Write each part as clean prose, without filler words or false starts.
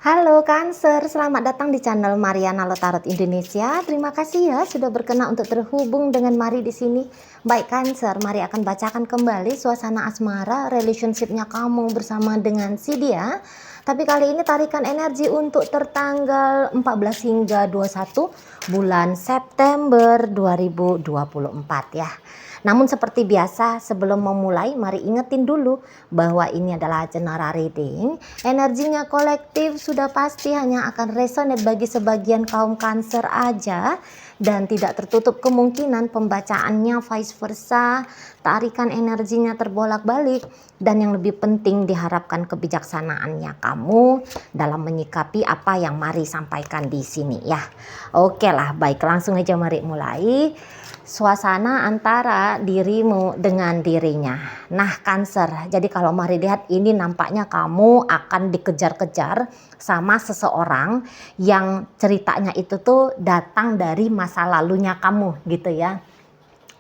Halo Cancer, selamat datang di channel Mariana Lotarot Indonesia. Terima kasih ya sudah berkenan untuk terhubung dengan Mari di sini. Baik Cancer, Mari akan bacakan kembali suasana asmara relationship-nya kamu bersama dengan si dia. Tapi kali ini tarikan energi untuk tertanggal 14 hingga 21 bulan September 2024 ya. Namun seperti biasa, sebelum memulai mari ingetin dulu bahwa ini adalah general reading. Energinya kolektif sudah pasti hanya akan resonate bagi sebagian kaum Cancer aja, dan tidak tertutup kemungkinan pembacaannya vice versa. Tarikan energinya terbolak-balik, dan yang lebih penting diharapkan kebijaksanaannya kamu dalam menyikapi apa yang Mari sampaikan di sini ya. Oke lah, baik, langsung aja mari mulai. Suasana antara dirimu dengan dirinya. Nah Cancer, jadi kalau Mari lihat ini nampaknya kamu akan dikejar-kejar sama seseorang yang ceritanya itu tuh datang dari masa lalunya kamu gitu ya.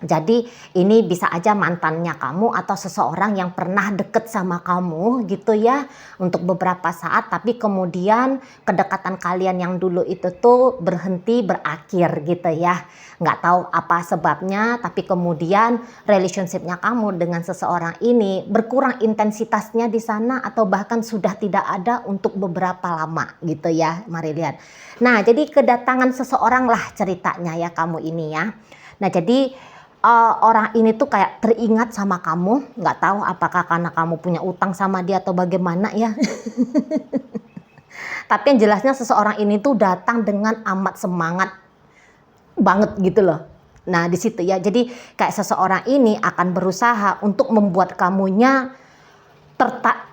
Jadi ini bisa aja mantannya kamu atau seseorang yang pernah deket sama kamu gitu ya untuk beberapa saat, tapi kemudian kedekatan kalian yang dulu itu tuh berhenti, berakhir gitu ya. Nggak tahu apa sebabnya, tapi kemudian relationshipnya kamu dengan seseorang ini berkurang intensitasnya di sana atau bahkan sudah tidak ada untuk beberapa lama gitu ya. Mari lihat. Nah jadi kedatangan seseorang lah ceritanya ya kamu ini ya. Nah jadi orang ini tuh kayak teringat sama kamu, nggak tahu apakah karena kamu punya utang sama dia atau bagaimana ya. Tapi yang jelasnya seseorang ini tuh datang dengan amat semangat banget gitu loh. Nah di situ ya, jadi kayak seseorang ini akan berusaha untuk membuat kamunya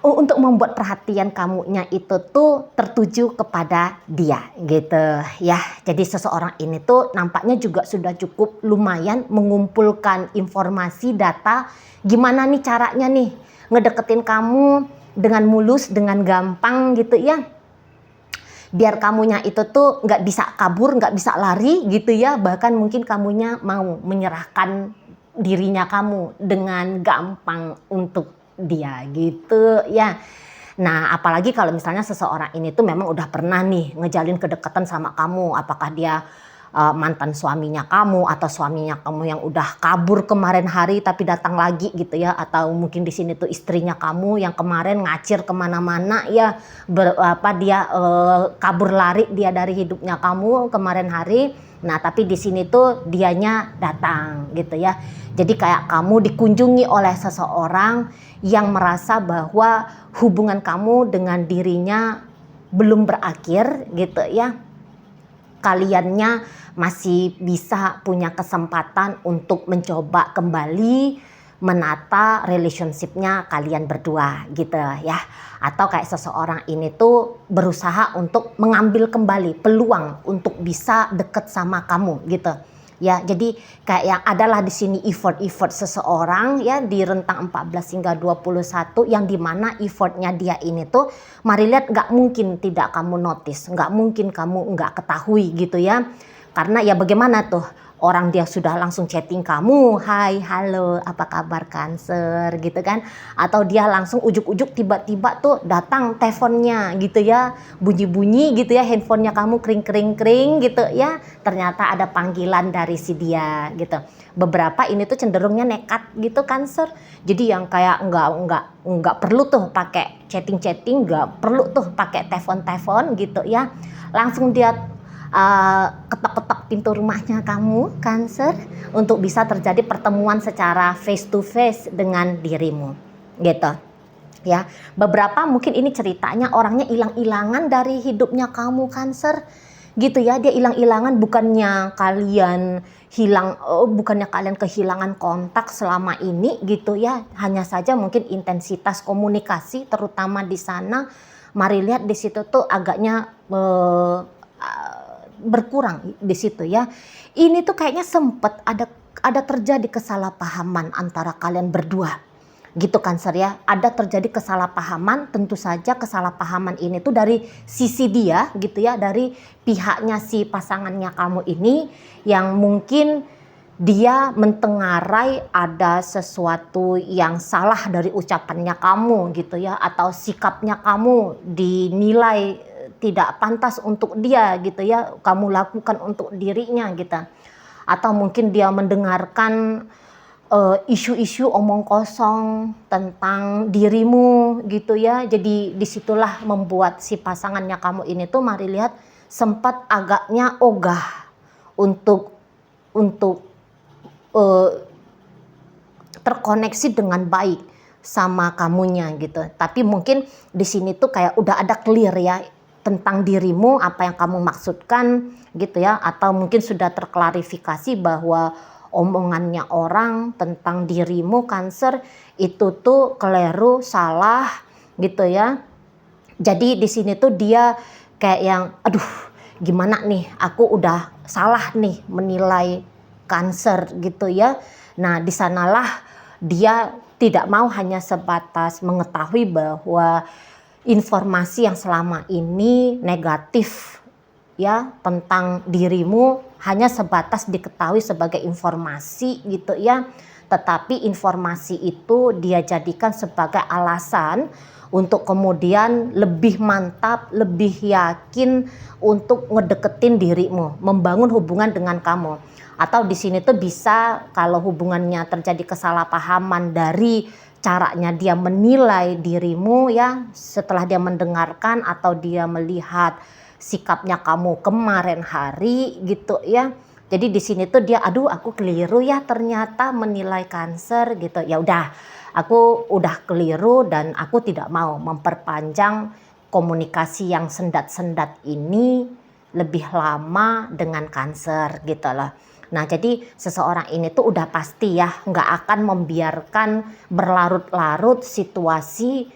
untuk membuat perhatian kamunya itu tuh tertuju kepada dia gitu ya. Jadi seseorang ini tuh nampaknya juga sudah cukup lumayan mengumpulkan informasi, data gimana nih caranya nih ngedeketin kamu dengan mulus, dengan gampang gitu ya, biar kamunya itu tuh nggak bisa kabur, nggak bisa lari gitu ya. Bahkan mungkin kamunya mau menyerahkan dirinya kamu dengan gampang untuk dia gitu ya. Nah apalagi kalau misalnya seseorang ini tuh memang udah pernah nih ngejalin kedekatan sama kamu, apakah dia mantan suaminya kamu atau suaminya kamu yang udah kabur kemarin hari tapi datang lagi gitu ya, atau mungkin di sini tuh istrinya kamu yang kemarin ngacir kemana-mana ya, dia kabur lari dia dari hidupnya kamu kemarin hari. Nah tapi di sini tuh dianya datang gitu ya. Jadi kayak kamu dikunjungi oleh seseorang yang merasa bahwa hubungan kamu dengan dirinya belum berakhir gitu ya. Kaliannya masih bisa punya kesempatan untuk mencoba kembali menata relationshipnya kalian berdua gitu ya. Atau kayak seseorang ini tuh berusaha untuk mengambil kembali peluang untuk bisa deket sama kamu gitu ya. Jadi kayak yang adalah di sini effort seseorang ya di rentang 14 hingga 21, yang dimana effortnya dia ini tuh Mari lihat nggak mungkin tidak kamu notice, nggak mungkin kamu nggak ketahui gitu ya. Karena ya bagaimana tuh orang dia sudah langsung chatting kamu, hai, halo, apa kabar Cancer gitu kan. Atau dia langsung ujuk-ujuk tiba-tiba tuh datang teleponnya gitu ya, bunyi-bunyi gitu ya, handphonenya kamu kring gitu ya. Ternyata ada panggilan dari si dia gitu. Beberapa ini tuh cenderungnya nekat gitu Cancer. Jadi yang kayak nggak perlu tuh pakai chatting, nggak perlu tuh pakai telepon gitu ya. Langsung dia ketok-ketok pintu rumahnya kamu Cancer untuk bisa terjadi pertemuan secara face to face dengan dirimu gitu ya. Beberapa mungkin ini ceritanya orangnya hilang-hilangan dari hidupnya kamu Cancer gitu ya. Dia hilang-hilangan, bukannya kalian kehilangan kontak selama ini gitu ya. Hanya saja mungkin intensitas komunikasi terutama di sana Mari lihat di situ tuh agaknya berkurang di situ ya. Ini tuh kayaknya sempet ada terjadi kesalahpahaman antara kalian berdua gitu Cancer ya. Ada terjadi kesalahpahaman, tentu saja kesalahpahaman ini tuh dari sisi dia gitu ya, dari pihaknya si pasangannya kamu ini, yang mungkin dia mentengarai ada sesuatu yang salah dari ucapannya kamu gitu ya, atau sikapnya kamu dinilai tidak pantas untuk dia gitu ya, kamu lakukan untuk dirinya gitu. Atau mungkin dia mendengarkan isu-isu omong kosong tentang dirimu gitu ya. Jadi disitulah membuat si pasangannya kamu ini tuh mari lihat sempat agaknya ogah untuk terkoneksi dengan baik sama kamunya gitu. Tapi mungkin di sini tuh kayak udah ada clear ya tentang dirimu, apa yang kamu maksudkan gitu ya, atau mungkin sudah terklarifikasi bahwa omongannya orang tentang dirimu Cancer itu tuh keliru, salah gitu ya. Jadi di sini tuh dia kayak yang aduh gimana nih, aku udah salah nih menilai Cancer gitu ya. Nah, di sanalah dia tidak mau hanya sebatas mengetahui bahwa informasi yang selama ini negatif ya tentang dirimu hanya sebatas diketahui sebagai informasi gitu ya. Tetapi informasi itu dia jadikan sebagai alasan untuk kemudian lebih mantap, lebih yakin untuk ngedeketin dirimu, membangun hubungan dengan kamu. Atau di sini tuh bisa kalau hubungannya terjadi kesalahpahaman dari caranya dia menilai dirimu ya, setelah dia mendengarkan atau dia melihat sikapnya kamu kemarin hari gitu ya. Jadi di sini tuh dia aduh aku keliru ya ternyata menilai Cancer gitu. Ya udah, aku udah keliru dan aku tidak mau memperpanjang komunikasi yang sendat-sendat ini lebih lama dengan Cancer gitu loh. Nah, jadi seseorang ini tuh udah pasti ya nggak akan membiarkan berlarut-larut situasi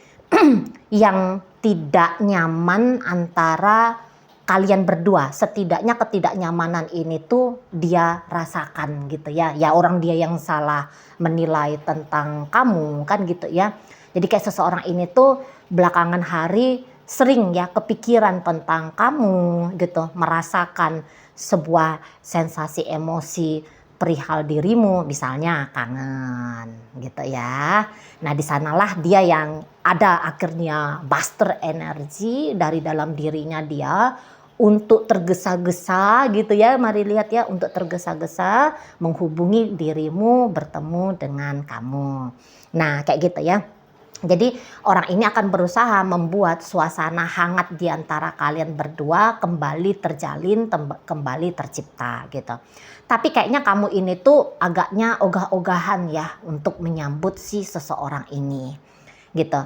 yang tidak nyaman antara kalian berdua. Setidaknya ketidaknyamanan ini tuh dia rasakan gitu ya. Ya orang dia yang salah menilai tentang kamu kan gitu ya. Jadi kayak seseorang ini tuh belakangan hari sering ya kepikiran tentang kamu gitu, merasakan sebuah sensasi emosi perihal dirimu, misalnya kangen gitu ya. Nah di sanalah dia yang ada akhirnya buster energi dari dalam dirinya dia untuk tergesa-gesa gitu ya, mari lihat ya, untuk tergesa-gesa menghubungi dirimu, bertemu dengan kamu. Nah kayak gitu ya. Jadi orang ini akan berusaha membuat suasana hangat di antara kalian berdua kembali terjalin, kembali tercipta gitu. Tapi kayaknya kamu ini tuh agaknya ogah-ogahan ya untuk menyambut si seseorang ini gitu.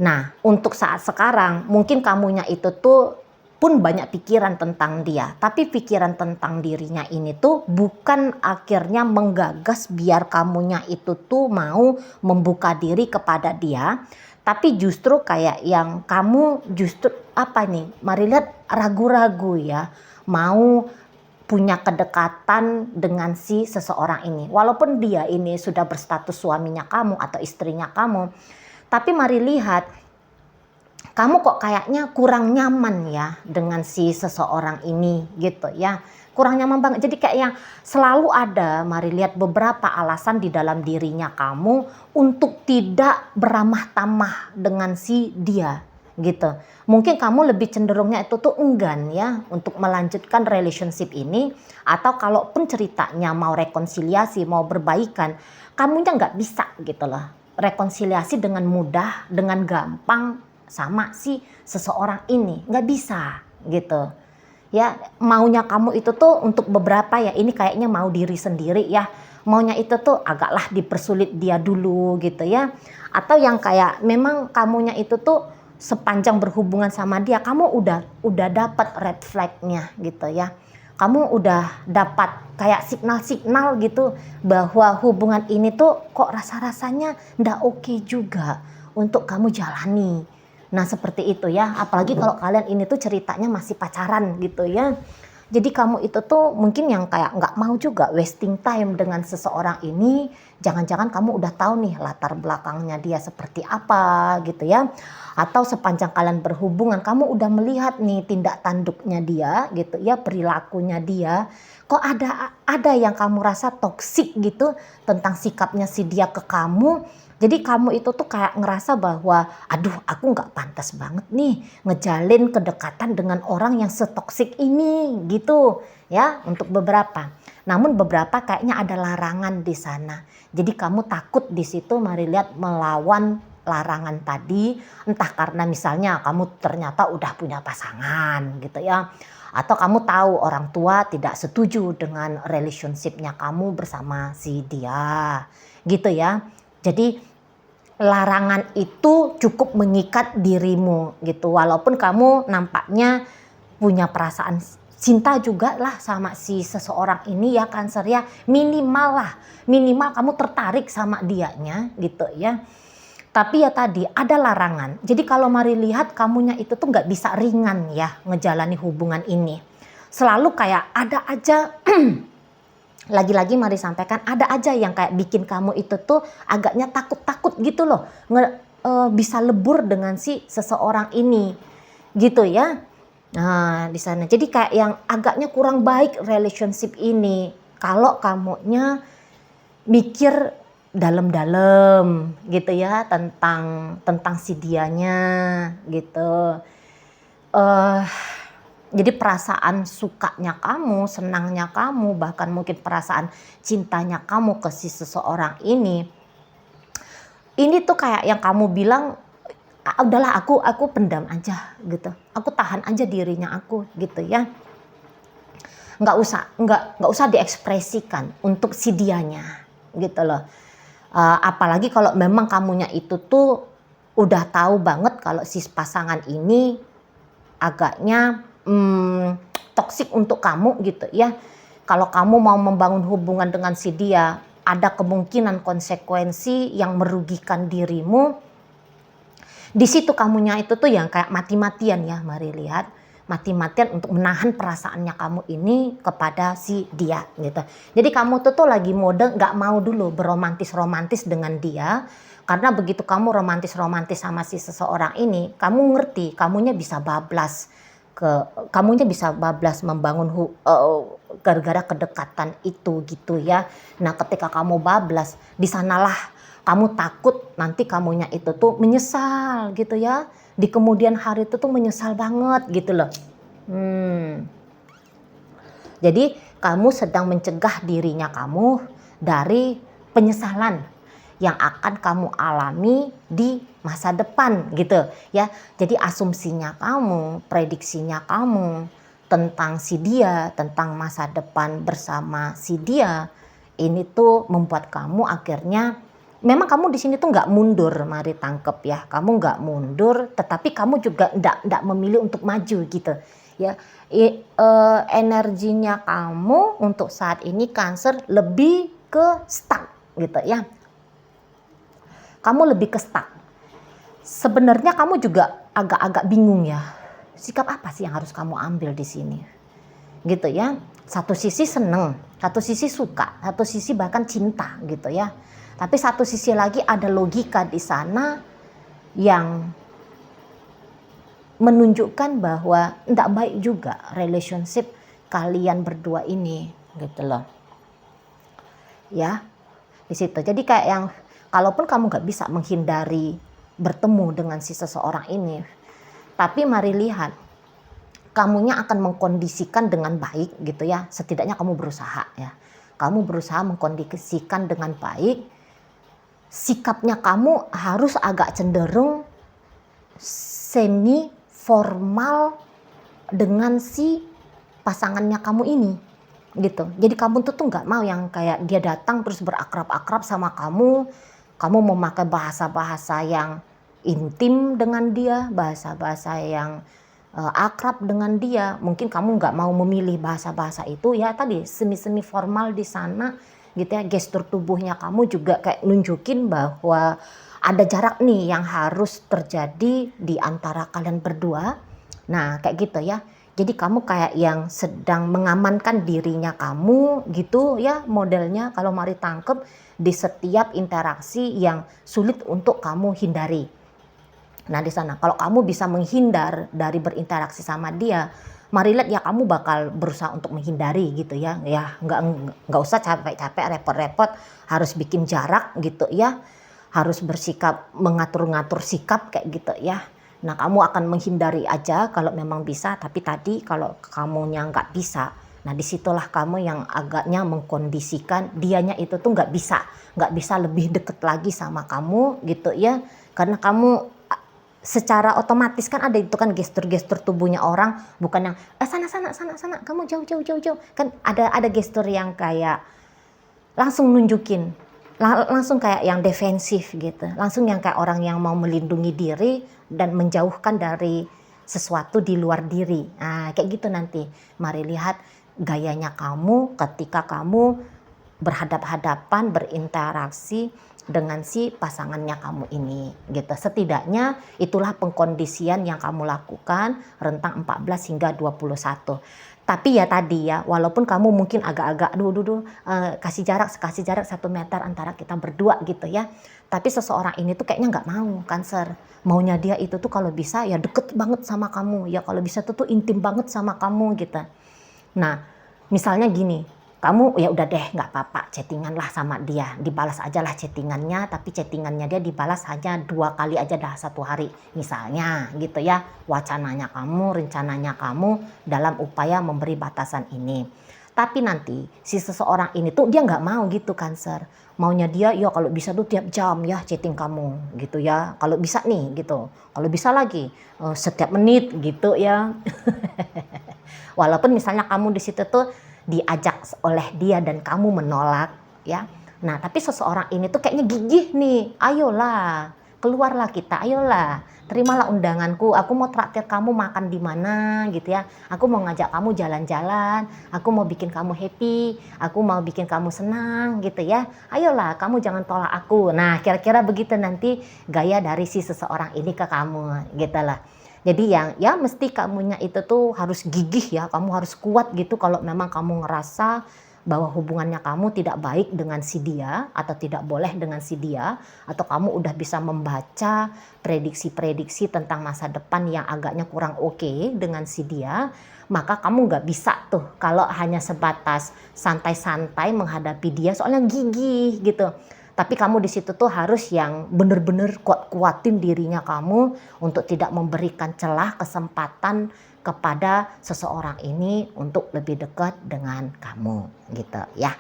Nah untuk saat sekarang mungkin kamunya itu tuh pun banyak pikiran tentang dia, tapi pikiran tentang dirinya ini tuh bukan akhirnya menggagas biar kamunya itu tuh mau membuka diri kepada dia, tapi justru kayak yang kamu justru apa nih, mari lihat ragu-ragu ya, mau punya kedekatan dengan si seseorang ini. Walaupun dia ini sudah berstatus suaminya kamu atau istrinya kamu, tapi mari lihat kamu kok kayaknya kurang nyaman ya dengan si seseorang ini gitu ya. Kurang nyaman banget. Jadi kayak yang selalu ada, mari lihat beberapa alasan di dalam dirinya kamu untuk tidak beramah tamah dengan si dia gitu. Mungkin kamu lebih cenderungnya itu tuh enggan ya untuk melanjutkan relationship ini. Atau kalaupun ceritanya mau rekonsiliasi, mau berbaikan, kamunya nggak bisa gitu loh. Rekonsiliasi dengan mudah, dengan gampang sama si seseorang ini, nggak bisa gitu ya. Maunya kamu itu tuh untuk beberapa ya, ini kayaknya mau diri sendiri ya, maunya itu tuh agaklah dipersulit dia dulu gitu ya. Atau yang kayak memang kamunya itu tuh sepanjang berhubungan sama dia kamu udah dapat red flagnya gitu ya, kamu udah dapat kayak signal-signal gitu bahwa hubungan ini tuh kok rasa-rasanya ndak oke juga untuk kamu jalani. Nah seperti itu ya, apalagi kalau kalian ini tuh ceritanya masih pacaran gitu ya. Jadi kamu itu tuh mungkin yang kayak nggak mau juga wasting time dengan seseorang ini. Jangan-jangan kamu udah tahu nih latar belakangnya dia seperti apa gitu ya. Atau sepanjang kalian berhubungan kamu udah melihat nih tindak tanduknya dia gitu ya, perilakunya dia. Kok ada yang kamu rasa toksik gitu tentang sikapnya si dia ke kamu. Jadi kamu itu tuh kayak ngerasa bahwa, aduh aku nggak pantas banget nih ngejalin kedekatan dengan orang yang setoksik ini gitu ya untuk beberapa. Namun beberapa kayaknya ada larangan di sana. Jadi kamu takut di situ mari lihat melawan larangan tadi, entah karena misalnya kamu ternyata udah punya pasangan gitu ya. Atau kamu tahu orang tua tidak setuju dengan relationship-nya kamu bersama si dia gitu ya. Jadi larangan itu cukup mengikat dirimu gitu. Walaupun kamu nampaknya punya perasaan cinta juga lah sama si seseorang ini ya Cancer ya. Minimal kamu tertarik sama dianya gitu ya. Tapi ya tadi ada larangan. Jadi kalau mari lihat kamunya itu tuh nggak bisa ringan ya ngejalani hubungan ini. Selalu kayak ada aja lagi-lagi mari sampaikan ada aja yang kayak bikin kamu itu tuh agaknya takut-takut gitu loh bisa lebur dengan si seseorang ini gitu ya. Nah di sana jadi kayak yang agaknya kurang baik relationship ini kalau kamunya mikir dalam-dalam gitu ya tentang si dianya gitu. Jadi perasaan sukanya kamu, senangnya kamu, bahkan mungkin perasaan cintanya kamu ke si seseorang ini tuh kayak yang kamu bilang, udahlah aku pendam aja gitu, aku tahan aja dirinya aku gitu ya, nggak usah diekspresikan untuk si dianya gitu loh. Apalagi kalau memang kamunya itu tuh udah tahu banget kalau si pasangan ini agaknya toksik untuk kamu gitu ya. Kalau kamu mau membangun hubungan dengan si dia, ada kemungkinan konsekuensi yang merugikan dirimu. Di situ kamunya itu tuh yang kayak mati-matian ya, mari lihat. Mati-matian untuk menahan perasaannya kamu ini kepada si dia gitu. Jadi kamu tuh lagi mode gak mau dulu beromantis-romantis dengan dia. Karena begitu kamu romantis-romantis sama si seseorang ini, kamu ngerti kamunya bisa bablas. Kamunya bisa bablas membangun gara-gara kedekatan itu gitu ya. Nah ketika kamu bablas, di sanalah kamu takut nanti kamunya itu tuh menyesal gitu ya. Di kemudian hari itu tuh menyesal banget gitu loh. Jadi kamu sedang mencegah dirinya kamu dari penyesalan yang akan kamu alami di masa depan gitu ya. Jadi asumsinya kamu, prediksinya kamu tentang si dia, tentang masa depan bersama si dia, ini tuh membuat kamu akhirnya memang kamu di sini tuh nggak mundur, mari tangkep ya. Kamu nggak mundur, tetapi kamu juga nggak memilih untuk maju gitu ya. Energinya kamu untuk saat ini Cancer lebih ke stuck gitu ya. Kamu lebih ke stuck. Sebenarnya kamu juga agak-agak bingung ya. Sikap apa sih yang harus kamu ambil di sini? Gitu ya. Satu sisi seneng, satu sisi suka, satu sisi bahkan cinta gitu ya. Tapi satu sisi lagi ada logika di sana yang menunjukkan bahwa tidak baik juga relationship kalian berdua ini gitu loh. Ya. Di situ. Jadi kayak yang kalaupun kamu gak bisa menghindari bertemu dengan si seseorang ini, tapi mari lihat, kamunya akan mengkondisikan dengan baik gitu ya, setidaknya kamu berusaha ya. Kamu berusaha mengkondisikan dengan baik, sikapnya kamu harus agak cenderung semi formal dengan si pasangannya kamu ini. Gitu. Jadi kamu tuh nggak mau yang kayak dia datang terus berakrab-akrab sama kamu memakai bahasa-bahasa yang intim dengan dia, bahasa-bahasa yang akrab dengan dia. Mungkin kamu nggak mau memilih bahasa-bahasa itu ya tadi semi-semi formal di sana gitu ya. Gestur tubuhnya kamu juga kayak nunjukin bahwa ada jarak nih yang harus terjadi di antara kalian berdua. Nah kayak gitu ya. Jadi kamu kayak yang sedang mengamankan dirinya kamu gitu ya modelnya kalau mari tangkep di setiap interaksi yang sulit untuk kamu hindari. Nah di sana kalau kamu bisa menghindar dari berinteraksi sama dia, mari lihat ya kamu bakal berusaha untuk menghindari gitu ya. Ya nggak usah capek-capek repot-repot harus bikin jarak gitu ya. harus bersikap mengatur-ngatur sikap kayak gitu ya. Nah, kamu akan menghindari aja kalau memang bisa, tapi tadi kalau kamunya nggak bisa, nah disitulah kamu yang agaknya mengkondisikan dianya itu tuh nggak bisa lebih deket lagi sama kamu gitu ya, karena kamu secara otomatis kan ada itu kan gestur-gestur tubuhnya orang, bukan yang sana, kamu jauh, kan ada gestur yang kayak langsung nunjukin, langsung kayak yang defensif gitu, langsung yang kayak orang yang mau melindungi diri dan menjauhkan dari sesuatu di luar diri. Nah, kayak gitu nanti. Mari lihat gayanya kamu ketika kamu berhadap-hadapan, berinteraksi dengan si pasangannya kamu ini gitu. Setidaknya itulah pengkondisian yang kamu lakukan rentang 14 hingga 21. Tapi ya tadi ya, walaupun kamu mungkin agak-agak kasih jarak 1 meter antara kita berdua gitu ya. Tapi seseorang ini tuh kayaknya nggak mau, Cancer. Maunya dia itu tuh kalau bisa ya deket banget sama kamu, ya kalau bisa tuh intim banget sama kamu gitu. Nah, misalnya gini, kamu ya udah deh nggak apa-apa chattingan lah sama dia, dibalas aja lah chattingannya, tapi chattingannya dia dibalas hanya 2 kali aja dah 1 hari misalnya gitu ya, wacananya kamu, rencananya kamu dalam upaya memberi batasan ini. Tapi nanti si seseorang ini tuh dia nggak mau gitu, Cancer. Maunya dia ya kalau bisa tuh tiap jam ya chatting kamu gitu ya, kalau bisa nih gitu, kalau bisa lagi setiap menit gitu ya. Walaupun misalnya kamu di situ tuh diajak oleh dia dan kamu menolak ya. Nah, tapi seseorang ini tuh kayaknya gigih nih. Ayolah, keluarlah kita, ayolah. Terimalah undanganku. Aku mau traktir kamu makan di mana gitu ya. Aku mau ngajak kamu jalan-jalan. Aku mau bikin kamu happy. Aku mau bikin kamu senang gitu ya. Ayolah, kamu jangan tolak aku. Nah, kira-kira begitu nanti gaya dari si seseorang ini ke kamu gitu lah. Jadi yang ya mesti kamunya itu tuh harus gigih ya, kamu harus kuat gitu kalau memang kamu ngerasa bahwa hubungannya kamu tidak baik dengan si dia atau tidak boleh dengan si dia, atau kamu udah bisa membaca prediksi-prediksi tentang masa depan yang agaknya kurang oke dengan si dia, maka kamu nggak bisa tuh kalau hanya sebatas santai-santai menghadapi dia soalnya gigih gitu. Tapi kamu di situ tuh harus yang bener-bener kuat-kuatin dirinya kamu untuk tidak memberikan celah kesempatan kepada seseorang ini untuk lebih dekat dengan kamu gitu ya.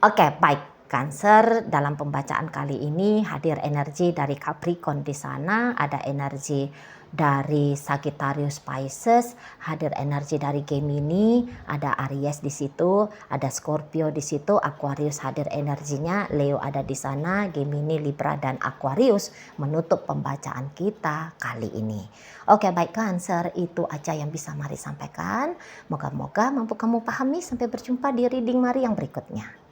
Oke, baik. Cancer, dalam pembacaan kali ini hadir energi dari Capricorn di sana, ada energi dari Sagittarius Pisces, hadir energi dari Gemini, ada Aries di situ, ada Scorpio di situ, Aquarius hadir energinya, Leo ada di sana, Gemini, Libra dan Aquarius menutup pembacaan kita kali ini. Oke, baik Cancer, itu aja yang bisa Mari sampaikan. Moga-moga mampu kamu pahami. Sampai berjumpa di reading Mari yang berikutnya.